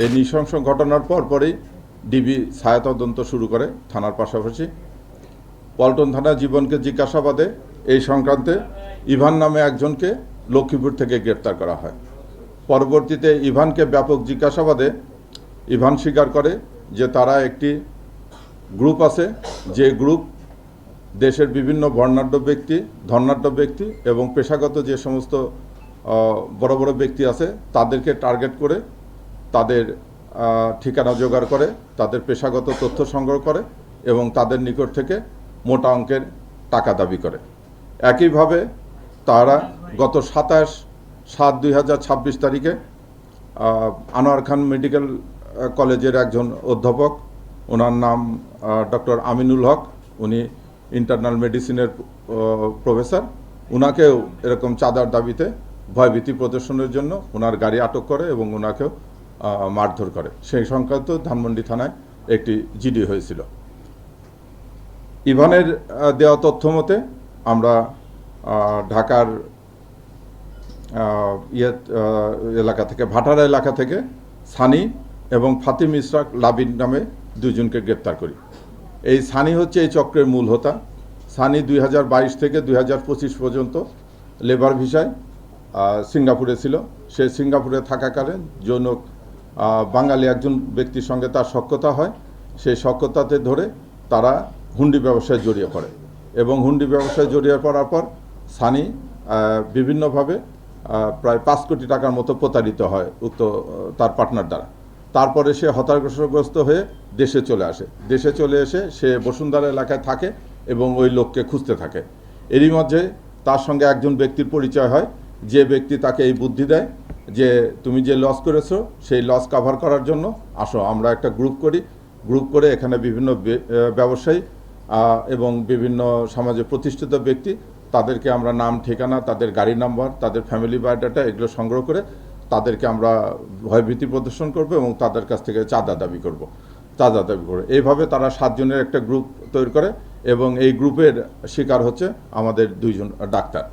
এই নৃশংস ঘটনার পরই ডিবি ছায়া তদন্ত শুরু করে থানার পাশাপাশি। পল্টন থানা জীবনকে জিজ্ঞাসাবাদে এই সংক্রান্তে ইভান নামে একজনকে লক্ষ্মীপুর থেকে গ্রেপ্তার করা হয়। পরবর্তীতে ইভানকে ব্যাপক জিজ্ঞাসাবাদে ইভান স্বীকার করে যে তারা একটি গ্রুপ আছে, যে গ্রুপ দেশের বিভিন্ন ধনাঢ্য ব্যক্তি এবং পেশাগত যে সমস্ত বড় বড় ব্যক্তি আছে তাদেরকে টার্গেট করে তাদের ঠিকানা জোগাড় করে, তাদের পেশাগত তথ্য সংগ্রহ করে এবং তাদের নিকট থেকে মোটা অঙ্কের টাকা দাবি করে। একইভাবে তারা গত 27/7/2026 তারিখে আনোয়ার খান মেডিকেল কলেজের একজন অধ্যাপক, ওনার নাম ডক্টর আমিনুল হক, উনি ইন্টারনাল মেডিসিনের প্রফেসর, ওনাকেও এরকম চাঁদার দাবিতে ভয়ভীতি প্রদর্শনের জন্য ওনার গাড়ি আটক করে এবং ওনাকেও মারধর করে। সেই সংক্রান্ত ধানমন্ডি থানায় একটি জিডি হয়েছিল। ইভানের দেওয়া তথ্য মতে আমরা ঢাকার এলাকা থেকে, ভাটারা এলাকা থেকে সানি এবং ফাতিম ইসরাক লাবিন নামে দুজনকে গ্রেপ্তার করি। এই সানি হচ্ছে এই চক্রের মূল হোতা। সানি 2022 থেকে 2025 পর্যন্ত লেবার ভিসায় সিঙ্গাপুরে ছিল। সে সিঙ্গাপুরে থাকাকালীন জনক বাঙালি একজন ব্যক্তির সঙ্গে তার সখ্যতা হয়। সেই সখ্যতাতে ধরে তারা হুন্ডি ব্যবসায় জড়িয়ে পড়ে এবং হুন্ডি ব্যবসায় জড়িয়ে পড়ার পর সানি বিভিন্নভাবে প্রায় 5 কোটি টাকার মতো প্রতারিত হয় তার পার্টনার দ্বারা। তারপরে সে হতাশাগ্রস্ত হয়ে দেশে চলে আসে। দেশে চলে এসে সে বসুন্ধরা এলাকায় থাকে এবং ওই লোককে খুঁজতে থাকে। এরই মধ্যে তার সঙ্গে একজন ব্যক্তির পরিচয় হয়, যে ব্যক্তি তাকে এই বুদ্ধি দেয় যে তুমি যে লস করেছো সেই লস কাভার করার জন্য আসো, আমরা একটা গ্রুপ করে এখানে বিভিন্ন ব্যবসায়ী এবং বিভিন্ন সমাজে প্রতিষ্ঠিত ব্যক্তি, তাদেরকে আমরা নাম, ঠিকানা, তাদের গাড়ি নাম্বার, তাদের ফ্যামিলি বায়োডাটা এগুলো সংগ্রহ করে তাদেরকে আমরা ভয়ভীতি প্রদর্শন করব এবং তাদের কাছ থেকে চাঁদা দাবি করব। এইভাবে তারা 7 জনের একটা গ্রুপ তৈরি করে এবং এই গ্রুপের শিকার হচ্ছে আমাদের 2 জন ডাক্তার।